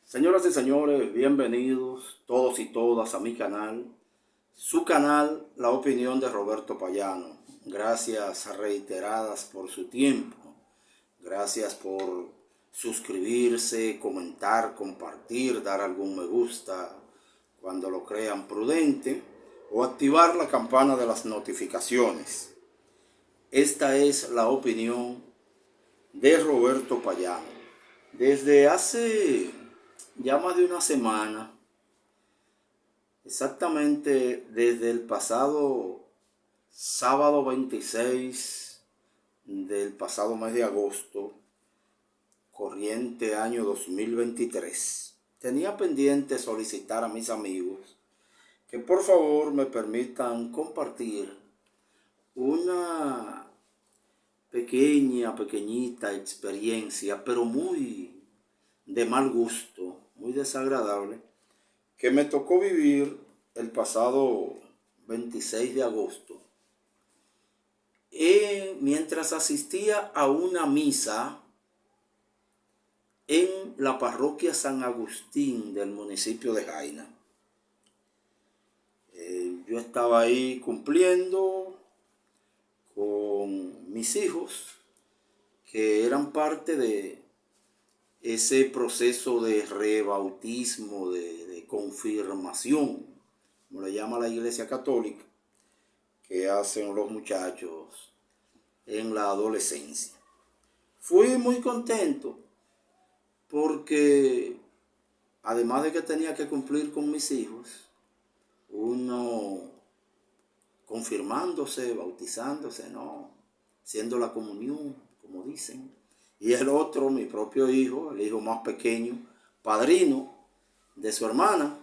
Señoras y señores, bienvenidos todos y todas a mi canal, su canal, La Opinión de Roberto Payano. Gracias reiteradas por su tiempo, gracias por suscribirse, comentar, compartir, dar algún me gusta cuando lo crean prudente o activar la campana de las notificaciones. Esta es la opinión de Roberto Payano. Desde hace ya más de una semana, exactamente desde el pasado sábado 26 del pasado mes de agosto, corriente año 2023, tenía pendiente solicitar a mis amigos que por favor me permitan compartir una pequeñita experiencia, pero muy de mal gusto, muy desagradable, que me tocó vivir el pasado 26 de agosto, mientras asistía a una misa en la parroquia San Agustín del municipio de Jaina. Yo estaba ahí cumpliendo con mis hijos, que eran parte de ese proceso de rebautismo, de confirmación, como le llama la Iglesia Católica, que hacen los muchachos en la adolescencia. Fui muy contento porque además de que tenía que cumplir con mis hijos, uno confirmándose, bautizándose, no, haciendo la comunión, como dicen, y el otro, mi propio hijo, el hijo más pequeño, padrino de su hermana.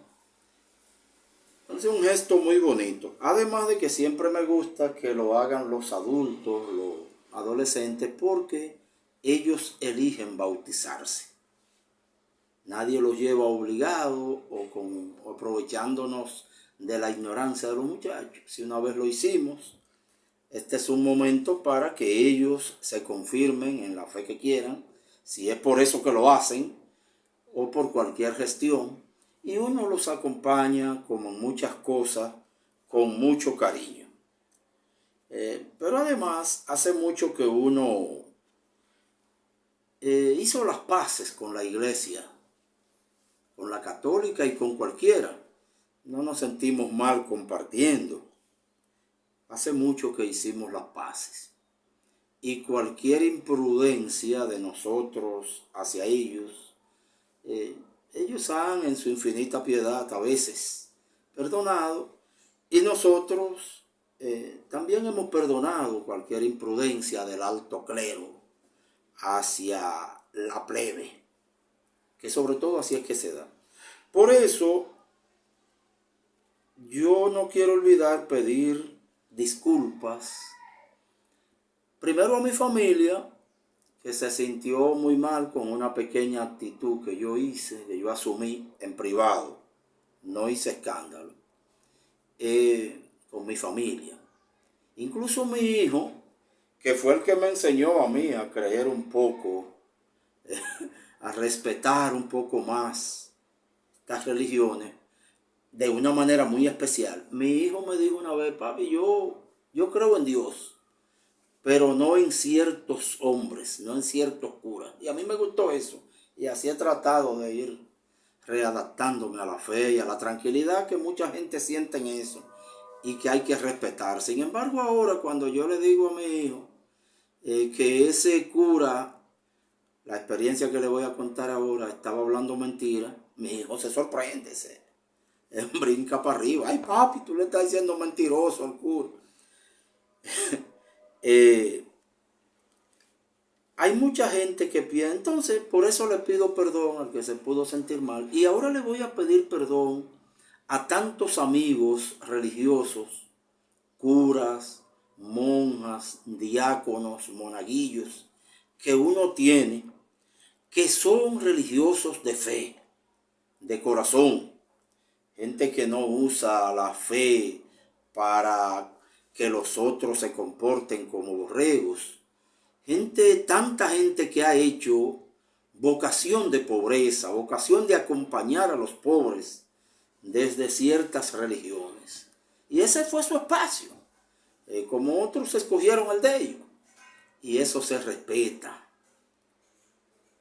Entonces, un gesto muy bonito. Además de que siempre me gusta que lo hagan los adultos, los adolescentes, porque ellos eligen bautizarse. Nadie los lleva obligado o aprovechándonos de la ignorancia de los muchachos. Si una vez lo hicimos, este es un momento para que ellos se confirmen en la fe que quieran, si es por eso que lo hacen o por cualquier gestión, y uno los acompaña como en muchas cosas con mucho cariño. Pero además hace mucho que uno hizo las paces con la iglesia, con la católica y con cualquiera. No nos sentimos mal compartiendo. Hace mucho que hicimos las paces. Y cualquier imprudencia de nosotros hacia ellos, ellos han en su infinita piedad a veces perdonado. Y nosotros también hemos perdonado cualquier imprudencia del alto clero hacia la plebe, que sobre todo así es que se da. Por eso yo no quiero olvidar pedir disculpas primero a mi familia, que se sintió muy mal con una pequeña actitud que yo hice, que yo asumí en privado. No hice escándalo. Con mi familia. Incluso mi hijo, que fue el que me enseñó a mí a creer un poco, a respetar un poco más estas religiones, de una manera muy especial. Mi hijo me dijo una vez: papi, yo creo en Dios, pero no en ciertos hombres, no en ciertos curas. Y a mí me gustó eso. Y así he tratado de ir readaptándome a la fe y a la tranquilidad que mucha gente siente en eso y que hay que respetar. Sin embargo, ahora cuando yo le digo a mi hijo que ese cura, la experiencia que le voy a contar ahora, estaba hablando mentira, mi hijo se sorprende, se brinca para arriba. Ay, papi, tú le estás diciendo mentiroso al cura. Hay mucha gente que piensa, entonces por eso le pido perdón al que se pudo sentir mal. Y ahora le voy a pedir perdón a tantos amigos religiosos, curas, monjas, diáconos, monaguillos, que uno tiene, que son religiosos de fe, de corazón. Gente que no usa la fe para que los otros se comporten como borregos. Tanta gente que ha hecho vocación de pobreza, vocación de acompañar a los pobres desde ciertas religiones. Y ese fue su espacio, como otros escogieron el de ellos. Y eso se respeta.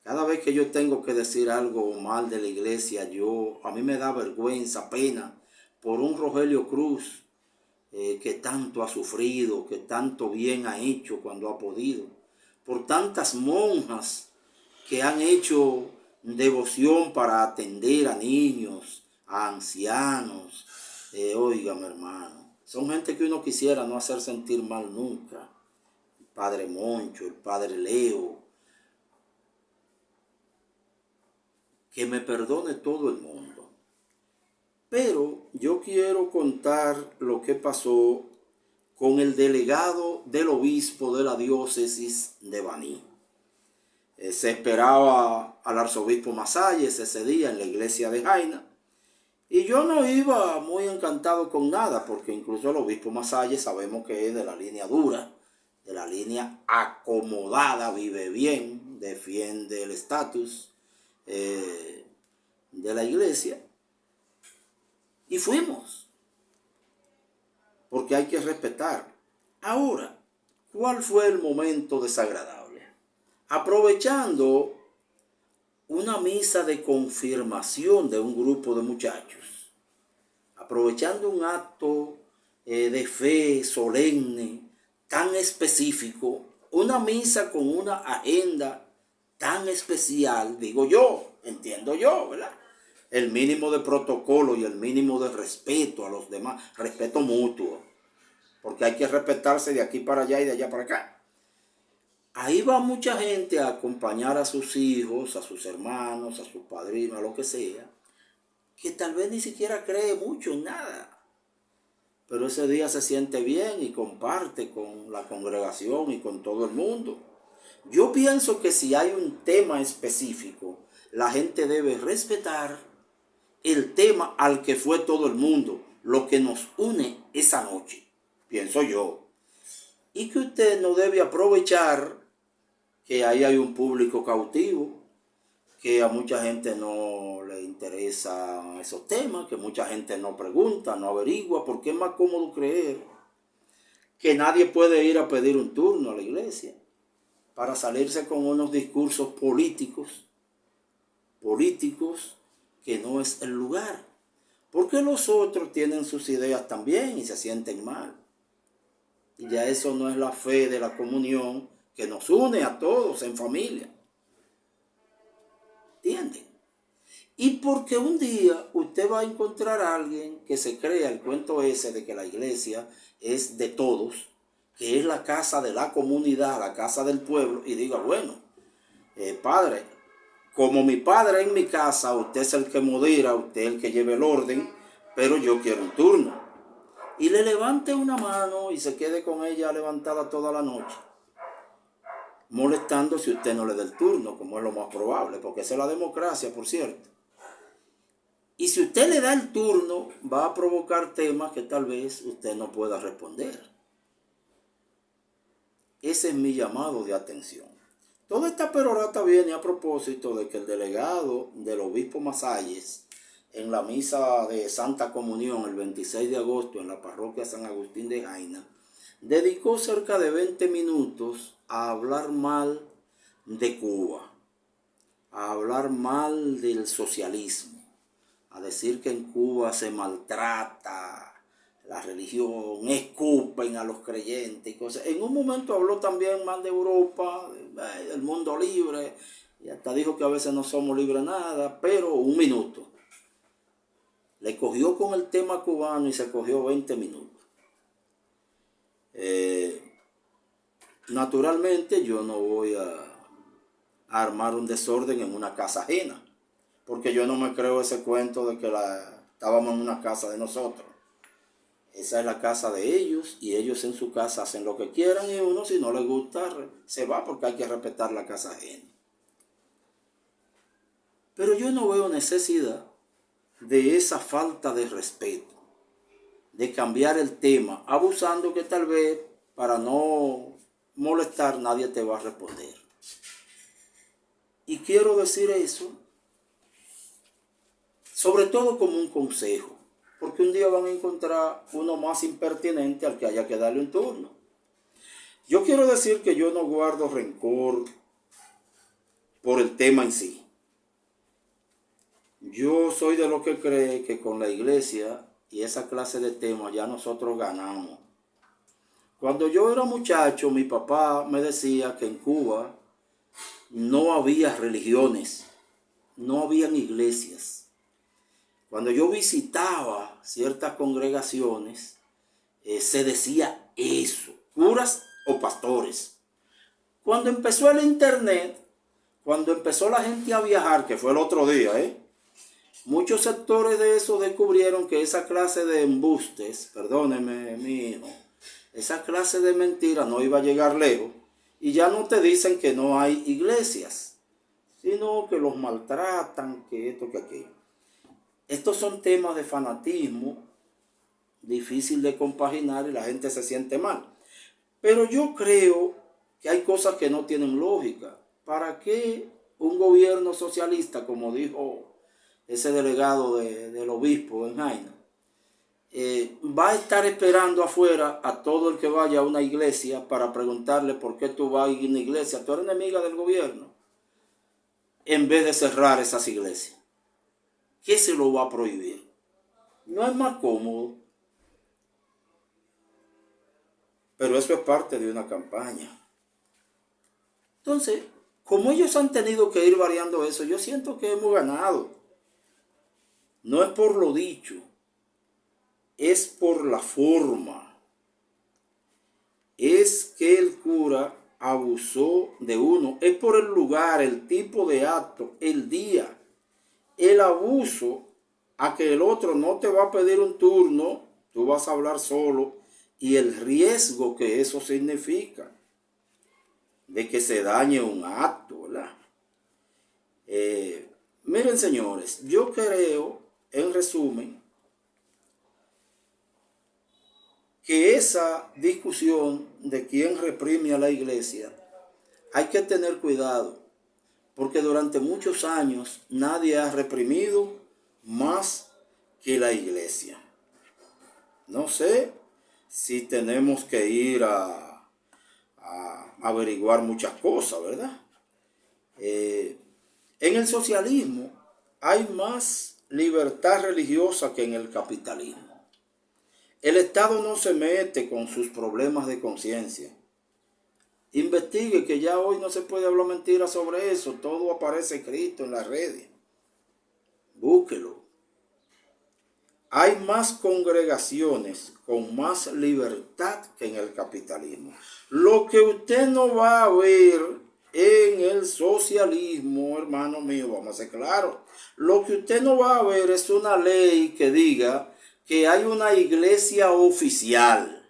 Cada vez que yo tengo que decir algo mal de la iglesia, a mí me da vergüenza, pena, por un Rogelio Cruz que tanto ha sufrido, que tanto bien ha hecho cuando ha podido, por tantas monjas que han hecho devoción para atender a niños, a ancianos. Óigame, hermano, son gente que uno quisiera no hacer sentir mal nunca. El padre Moncho, el padre Leo, que me perdone todo el mundo. Pero yo quiero contar lo que pasó con el delegado del obispo de la diócesis de Baní. Se esperaba al arzobispo Masalles ese día en la iglesia de Jaina. Y yo no iba muy encantado con nada, porque incluso el obispo Masalles sabemos que es de la línea dura, de la línea acomodada, vive bien, defiende el estatus de la iglesia. Y fuimos, porque hay que respetar. Ahora, ¿cuál fue el momento desagradable? Aprovechando una misa de confirmación de un grupo de muchachos, aprovechando un acto de fe solemne, tan específico, una misa con una agenda tan especial, digo yo, entiendo yo, ¿verdad? El mínimo de protocolo y el mínimo de respeto a los demás, respeto mutuo, porque hay que respetarse de aquí para allá y de allá para acá. Ahí va mucha gente a acompañar a sus hijos, a sus hermanos, a sus padrinos, a lo que sea, que tal vez ni siquiera cree mucho en nada, pero ese día se siente bien y comparte con la congregación y con todo el mundo. Yo pienso que si hay un tema específico, la gente debe respetar el tema al que fue todo el mundo, lo que nos une esa noche, pienso yo. Y que usted no debe aprovechar que ahí hay un público cautivo, que a mucha gente no le interesan esos temas, que mucha gente no pregunta, no averigua, porque es más cómodo creer que nadie puede ir a pedir un turno a la iglesia para salirse con unos discursos políticos que no es el lugar. Porque los otros tienen sus ideas también y se sienten mal. Y ya eso no es la fe de la comunión que nos une a todos en familia. ¿Entienden? Y porque un día usted va a encontrar a alguien que se crea el cuento ese de que la iglesia es de todos, que es la casa de la comunidad, la casa del pueblo, y diga, bueno, padre, como mi padre en mi casa, usted es el que modera, usted es el que lleva el orden, pero yo quiero un turno. Y le levante una mano y se quede con ella levantada toda la noche, molestando si usted no le da el turno, como es lo más probable, porque esa es la democracia, por cierto. Y si usted le da el turno, va a provocar temas que tal vez usted no pueda responder. Ese es mi llamado de atención. Toda esta perorata viene a propósito de que el delegado del obispo Masalles, en la misa de Santa Comunión el 26 de agosto en la parroquia San Agustín de Jaina, dedicó cerca de 20 minutos a hablar mal de Cuba, a hablar mal del socialismo, a decir que en Cuba se maltrata la religión, escupen a los creyentes y cosas. En un momento habló también mal de Europa, del mundo libre, y hasta dijo que a veces no somos libres nada, pero un minuto. Le cogió con el tema cubano y se cogió 20 minutos. Naturalmente yo no voy a armar un desorden en una casa ajena, porque yo no me creo ese cuento de que estábamos en una casa de nosotros. Esa es la casa de ellos y ellos en su casa hacen lo que quieran y uno si no les gusta se va porque hay que respetar la casa ajena. Pero yo no veo necesidad de esa falta de respeto, de cambiar el tema, abusando que tal vez para no molestar nadie te va a responder. Y quiero decir eso, sobre todo como un consejo, porque un día van a encontrar uno más impertinente al que haya que darle un turno. Yo quiero decir que yo no guardo rencor por el tema en sí. Yo soy de los que cree que con la iglesia y esa clase de temas ya nosotros ganamos. Cuando yo era muchacho, mi papá me decía que en Cuba no había religiones, no habían iglesias. Cuando yo visitaba ciertas congregaciones, se decía eso, curas o pastores. Cuando empezó el internet, cuando empezó la gente a viajar, que fue el otro día, muchos sectores de eso descubrieron que esa clase de embustes, perdóneme mi hijo, esa clase de mentiras no iba a llegar lejos, y ya no te dicen que no hay iglesias, sino que los maltratan, que esto, que aquello. Estos son temas de fanatismo, difícil de compaginar y la gente se siente mal. Pero yo creo que hay cosas que no tienen lógica. ¿Para qué un gobierno socialista, como dijo ese delegado del obispo en Jaina, va a estar esperando afuera a todo el que vaya a una iglesia para preguntarle por qué tú vas a una iglesia? Tú eres enemiga del gobierno. En vez de cerrar esas iglesias, ¿qué se lo va a prohibir? ¿No es más cómodo? Pero eso es parte de una campaña. Entonces, como ellos han tenido que ir variando eso, yo siento que hemos ganado. No es por lo dicho, es por la forma. Es que el cura abusó de uno. Es por el lugar, el tipo de acto, el día. El abuso a que el otro no te va a pedir un turno, tú vas a hablar solo, y el riesgo que eso significa de que se dañe un acto, ¿verdad? Miren, señores, yo creo, en resumen, que esa discusión de quién reprime a la iglesia, hay que tener cuidado, porque durante muchos años nadie ha reprimido más que la iglesia. No sé si tenemos que ir a averiguar muchas cosas, ¿verdad? En el socialismo hay más libertad religiosa que en el capitalismo. El Estado no se mete con sus problemas de conciencia. Investigue, que ya hoy no se puede hablar mentiras sobre eso. Todo aparece escrito en las redes. Búsquelo. Hay más congregaciones con más libertad que en el capitalismo. Lo que usted no va a ver en el socialismo, hermano mío, vamos a ser claros. Lo que usted no va a ver es una ley que diga que hay una iglesia oficial.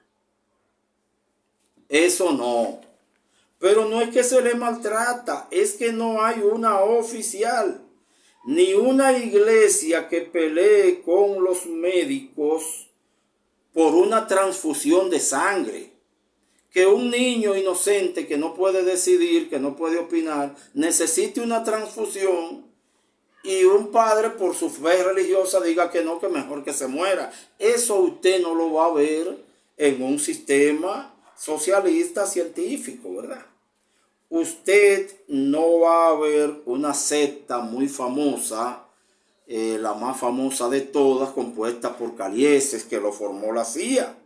Eso no. Pero no es que se le maltrata, es que no hay una oficial. Ni una iglesia que pelee con los médicos por una transfusión de sangre. Que un niño inocente que no puede decidir, que no puede opinar, necesite una transfusión y un padre por su fe religiosa diga que no, que mejor que se muera. Eso usted no lo va a ver en un sistema socialista científico, ¿verdad? Usted no va a ver una secta muy famosa, la más famosa de todas, compuesta por Calieses, que lo formó la CIA.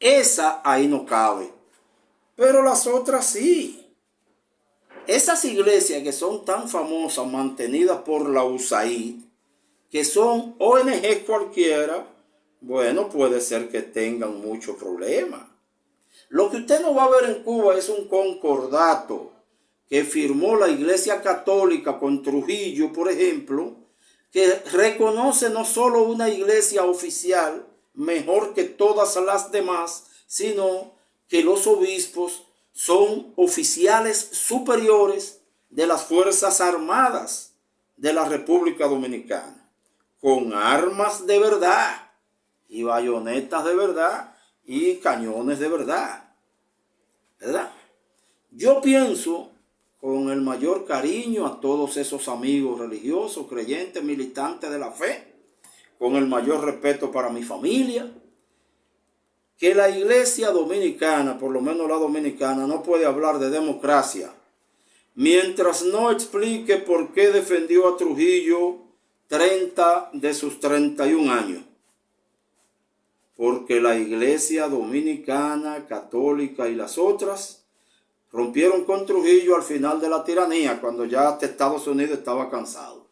Esa ahí no cabe, pero las otras sí. Esas iglesias que son tan famosas, mantenidas por la USAID, que son ONG cualquiera, bueno, puede ser que tengan muchos problemas. Lo que usted no va a ver en Cuba es un concordato que firmó la Iglesia Católica con Trujillo, por ejemplo, que reconoce no solo una iglesia oficial mejor que todas las demás, sino que los obispos son oficiales superiores de las Fuerzas Armadas de la República Dominicana, con armas de verdad y bayonetas de verdad y cañones de verdad, ¿verdad? Yo pienso, con el mayor cariño a todos esos amigos religiosos, creyentes, militantes de la fe, con el mayor respeto para mi familia, que la iglesia dominicana, por lo menos la dominicana, no puede hablar de democracia mientras no explique por qué defendió a Trujillo 30 de sus 31 años. Porque la iglesia dominicana, católica y las otras rompieron con Trujillo al final de la tiranía, cuando ya hasta Estados Unidos estaba cansado.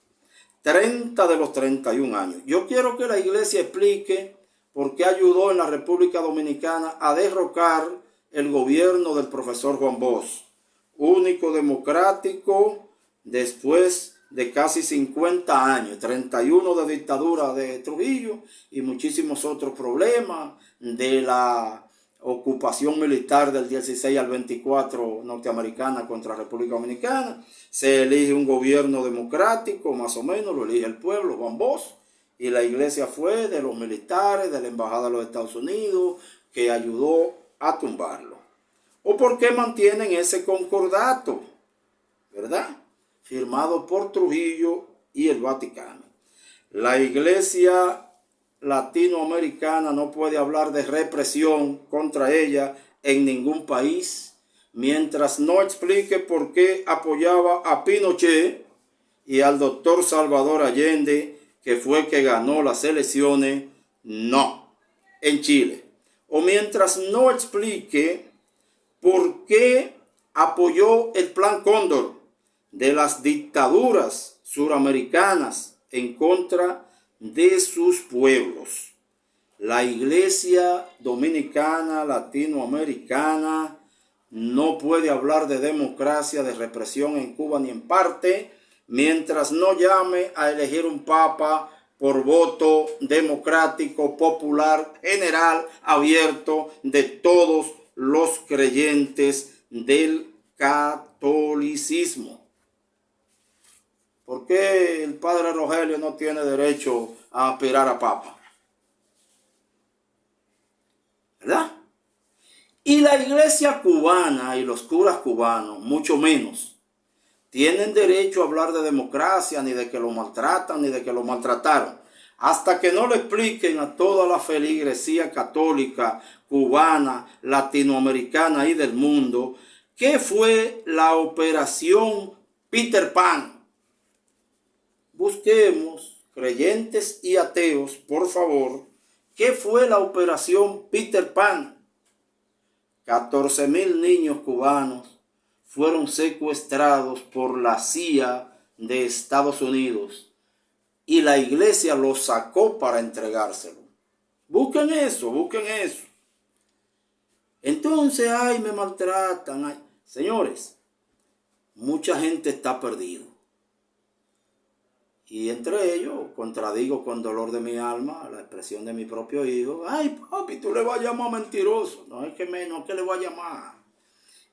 30 de los 31 años. Yo quiero que la iglesia explique por qué ayudó en la República Dominicana a derrocar el gobierno del profesor Juan Bosch, único democrático después de casi 50 años, 31 de dictadura de Trujillo y muchísimos otros problemas de la ocupación militar del 16 al 24 norteamericana contra la República Dominicana. Se elige un gobierno democrático, más o menos, lo elige el pueblo, Juan Bosch, y la iglesia fue de los militares, de la embajada de los Estados Unidos, que ayudó a tumbarlo. ¿O por qué mantienen ese concordato? ¿Verdad? Firmado por Trujillo y el Vaticano. La iglesia latinoamericana no puede hablar de represión contra ella en ningún país mientras no explique por qué apoyaba a Pinochet y al doctor Salvador Allende, que fue que ganó las elecciones, no, en Chile. O mientras no explique por qué apoyó el Plan Cóndor de las dictaduras suramericanas en contra de sus pueblos. La iglesia dominicana, latinoamericana, no puede hablar de democracia, de represión en Cuba ni en parte, mientras no llame a elegir un papa por voto democrático, popular, general, abierto de todos los creyentes del catolicismo. ¿Por qué el padre Rogelio no tiene derecho a aspirar a papa? ¿Verdad? Y la iglesia cubana y los curas cubanos, mucho menos, tienen derecho a hablar de democracia, ni de que lo maltratan, ni de que lo maltrataron, hasta que no le expliquen a toda la feligresía católica, cubana, latinoamericana y del mundo, qué fue la operación Peter Pan. Busquemos, creyentes y ateos, por favor, ¿qué fue la operación Peter Pan? 14,000 niños cubanos fueron secuestrados por la CIA de Estados Unidos y la iglesia los sacó para entregárselo. Busquen eso, busquen eso. Entonces, ay, me maltratan. Ay. Señores, mucha gente está perdida. Y entre ellos, contradigo con dolor de mi alma la expresión de mi propio hijo. Ay, papi, tú le vas a llamar mentiroso. No es que le voy a llamar.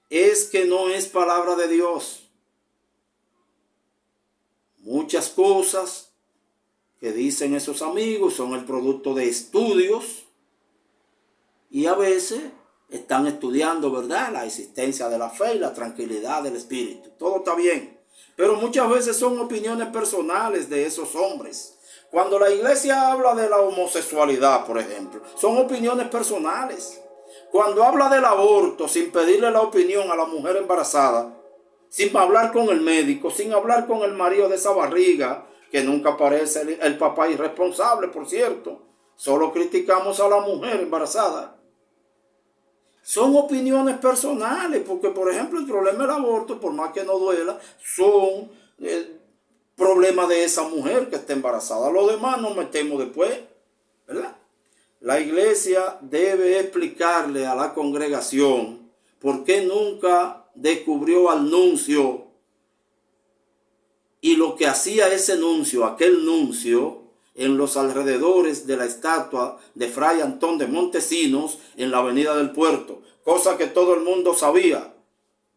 Es que no es palabra de Dios. Muchas cosas que dicen esos amigos son el producto de estudios. Y a veces están estudiando, ¿verdad?, la existencia de la fe y la tranquilidad del espíritu. Todo está bien. Pero muchas veces son opiniones personales de esos hombres. Cuando la iglesia habla de la homosexualidad, por ejemplo, son opiniones personales. Cuando habla del aborto, sin pedirle la opinión a la mujer embarazada, sin hablar con el médico, sin hablar con el marido de esa barriga, que nunca parece el papá irresponsable, por cierto. Solo criticamos a la mujer embarazada. Son opiniones personales, porque por ejemplo el problema del aborto, por más que no duela, son problemas de esa mujer que está embarazada. Lo demás nos metemos después, ¿verdad? La iglesia debe explicarle a la congregación por qué nunca descubrió al nuncio y lo que hacía ese nuncio, aquel nuncio, en los alrededores de la estatua de Fray Antón de Montesinos en la avenida del Puerto, cosa que todo el mundo sabía,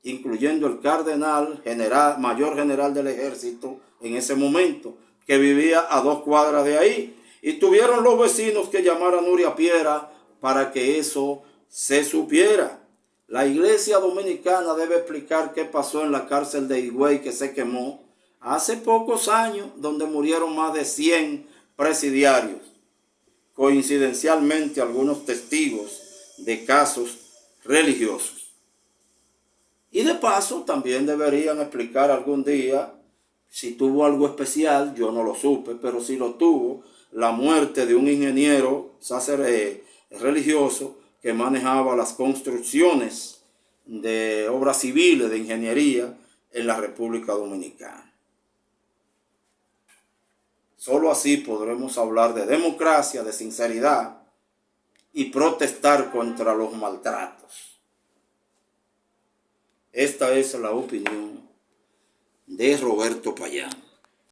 incluyendo el cardenal mayor general del ejército en ese momento, que vivía a 2 cuadras de ahí, y tuvieron los vecinos que llamar a Nuria Piera para que eso se supiera. La iglesia dominicana debe explicar qué pasó en la cárcel de Higüey que se quemó hace pocos años, donde murieron más de 100 presidiarios. Coincidencialmente, algunos testigos de casos religiosos. Y de paso, también deberían explicar algún día, si tuvo algo especial, yo no lo supe, pero si lo tuvo, la muerte de un ingeniero religioso que manejaba las construcciones de obras civiles, de ingeniería, en la República Dominicana. Solo así podremos hablar de democracia, de sinceridad y protestar contra los maltratos. Esta es la opinión de Roberto Payán.